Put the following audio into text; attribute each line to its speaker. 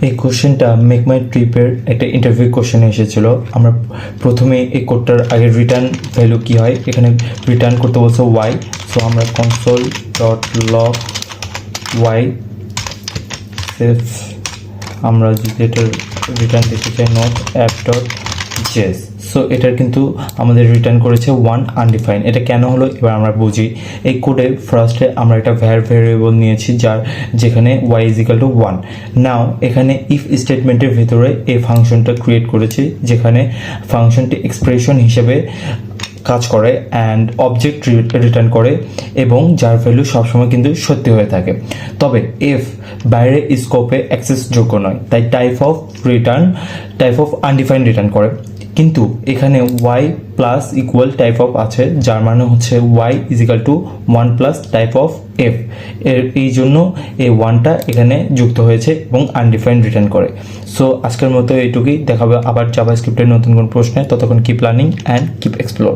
Speaker 1: এই কোশ্চেনটা মেক মাই ট্রিপের একটা ইন্টারভিউ কোশ্চেন এসেছিল। আমরা প্রথমে এই কোডটার আগে রিটার্ন ভ্যালু কী হয় এখানে রিটার্ন করতে বলছে ওয়াই। সো আমরা console dot log y safe আমরা যদি এটার রিটার্ন দিতে চাই not app dot js. So এটার কিন্তু আমাদের রিটার্ন করেছে ওয়ান আনডিফাইন। এটা কেন হলো এবার আমরা বুঝি। এই কোডে ফার্স্টে আমরা একটা ভ্যারিয়েবল নিয়েছি যেখানে Y is equal to one. Now এখানে ইফ স্টেটমেন্টের ভিতরে এই ফাংশনটা ক্রিয়েট করেছি যেখানে ফাংশনটি এক্সপ্রেশন হিসেবে কাজ করে অ্যান্ড অবজেক্ট রিটার্ন করে এবং যার ভ্যালু সবসময় কিন্তু সত্যি হয়ে থাকে। তবে এফ বাইরে স্কোপে অ্যাক্সেস যোগ্য নয়, তাই টাইপ অফ আনডিফাইন্ড রিটার্ন করে। কিন্তু এখানে y plus equal type of আছে, যার মানে হচ্ছে y is equal to one plus type of f. এই জন্য এই ওয়ানটা এখানে যুক্ত হয়েছে এবং আনডিফাইন্ড রিটার্ন করে। সো আজকের মতো এইটুকুই, দেখাবে আবার জাভাস্ক্রিপ্টের নতুন কোন প্রশ্নে। ততক্ষণ keep learning and keep explore.